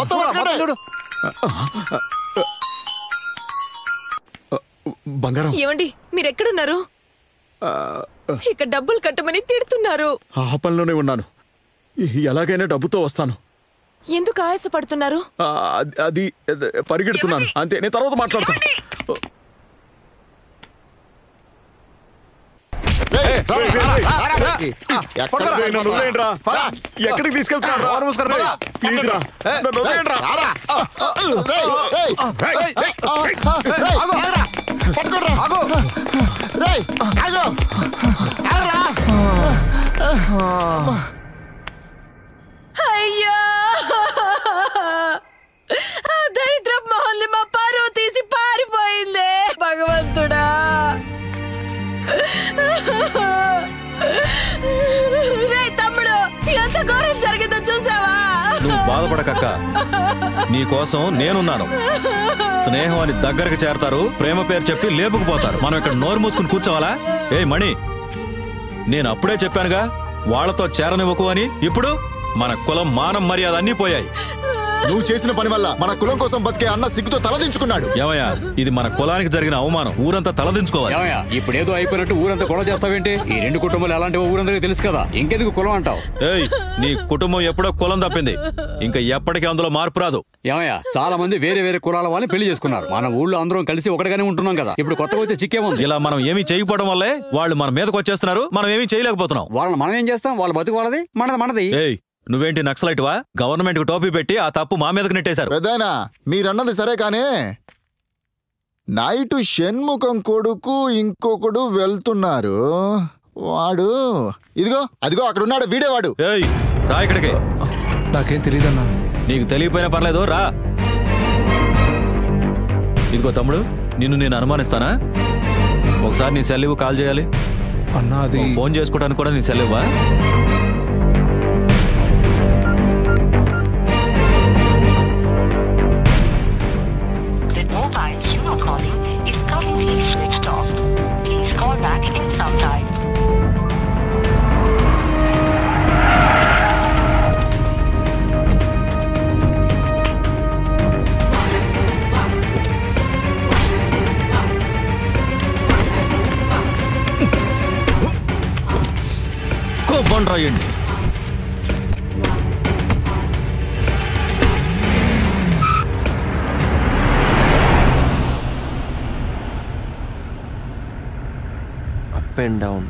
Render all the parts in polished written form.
మొత్తం బంగారం. ఏమండి మీరెక్కడున్నారు? ఇక డబ్బులు కట్టమని తిడుతున్నారు. ఆ పనిలోనే ఉన్నాను. ఎలాగైనా డబ్బుతో వస్తాను. ఎందుకు ఆయాసపడుతున్నారు? అది పరిగెడుతున్నాను అంతే. నేను తర్వాత మాట్లాడతాను. ఎక్కడికి తీసుకెళ్తున్నారు? ప్లీజ్ రా. అయ్యో దరిద్ర మొహల్ని మా పరువు తీసి పారిపోయిందే భగవంతుడా. రే తమ్ముడు, ఎంత ఘోరం జరిగిందో చూసావా? నువ్వు బాధపడకక్క, నీ కోసం నేనున్నాను. స్నేహం అని దగ్గరకు చేరతారు, ప్రేమ పేరు చెప్పి లేపుకుపోతారు. మనం ఇక్కడ నోరు మూసుకుని కూర్చోవాలా? ఏ మణి, నేను అప్పుడే చెప్పానుగా వాళ్లతో చేరనివ్వకు అని. ఇప్పుడు మన కులం మానం మర్యాద అన్నీ పోయాయి. నువ్వు చేసిన పని వల్ల మన కులం కోసం బతికే అన్న సిగ్గుతో తలదించుకున్నాడు. ఏమయ్యా, ఇది మన కులానికి జరిగిన అవమానం. ఊరంతా తలదించుకోవాలి. ఇప్పుడేదో అయిపోయినట్టు ఊరంతా గొడవ చేస్తావేంటి? ఈ రెండు కుటుంబాలు ఎలాంటివో ఊరందరికీ తెలుసు కదా, ఇంకెందుకు కులం అంటావు? ఏయ్, నీ కుటుంబం ఎప్పుడో కులం తప్పింది, ఇంకా ఎప్పటికీ అందులో మార్పు రాదు. ఏమయ్యా, చాలా మంది వేరే వేరే కులాల వాళ్ళని పెళ్లి చేసుకున్నారు. మన ఊళ్ళో అందరం కలిసి ఒకటిగానే ఉంటున్నాం కదా. ఇప్పుడు కొత్తగా వచ్చే చిక్కేముంది? ఇలా మనం ఏమీ చేయకపోవడం వల్లే వాళ్ళు మన మీదకి వచ్చేస్తున్నారు. మనం ఏమీ చేయలేకపోతున్నాం. వాళ్ళని మనం ఏం చేస్తాం? వాళ్ళ బతుకు వాళ్ళది, మనది మనది. ఏయ్, నువ్వేంటి నక్సలైట్వా? గవర్నమెంట్ కు టోపీ పెట్టి ఆ తప్పు మా మీదకి నెట్టేశారు. పెద్దనా, మీరన్నది సరే కానీ నైటు షణ్ముఖం కొడుకు ఇంకొకడు వెళ్తున్నారు. వాడు అదిగో అక్కడ ఉన్నాడు, వీడేవాడు. ఏయ్, రా ఇక్కడికి. నాకేం తెలియదన్నా. నీకు తెలియపోయినా పర్లేదు, రా. ఇదిగో తమ్ముడు, నిన్ను నేను అనుమానిస్తానా? ఒకసారి నీ సెల్ ఇవ్వు, కాల్ చేయాలి. అన్నా, అది ఫోన్ చేసుకోవడానికి కూడా నీ సెల్ ఇవ్వా? రాయండి. Up and down.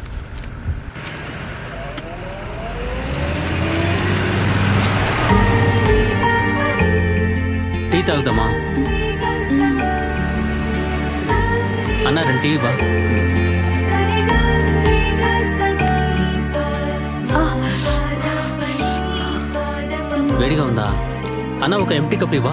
టీ తాగుదామా అన్న? రెండు టీ బా. వేడిగా ఉందా అన్న? ఒక ఎంటీ కప్ ఇవ్వా.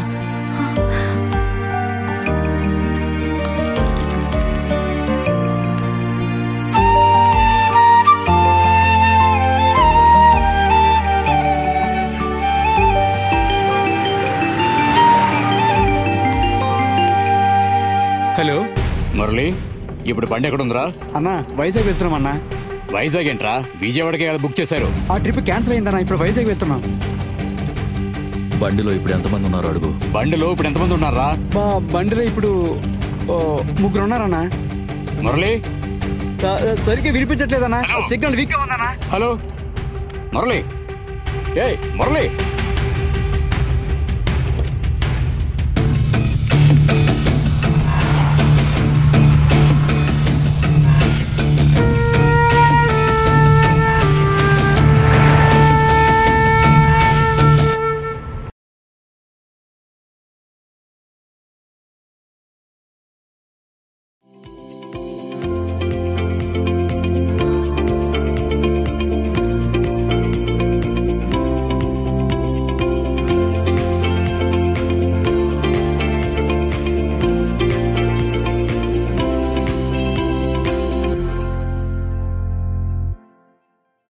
హలో మురళి, ఇప్పుడు బండి ఎక్కడ ఉందిరా? అన్నా, వైజాగ్ వెళ్తున్నాం అన్నా. వైజాగ్ ఏంట్రా? విజయవాడకే కదా బుక్ చేశారు. ఆ ట్రిప్ క్యాన్సిల్ అయిందన్నా, ఇప్పుడు వైజాగ్ వెళ్తున్నాం. బండిలో ఇప్పుడు ఎంతమంది ఉన్నారు అడుగు. బండిలో ఇప్పుడు ఎంతమంది ఉన్నారా? బండిలో ఇప్పుడు 3 ఉన్నారన్నా. మురళి, సరిగ్గా వినిపించట్లేదన్నా, సిగ్నల్ వీక్ గా ఉందన్నా. హలో మురళి, ఏ మురళి.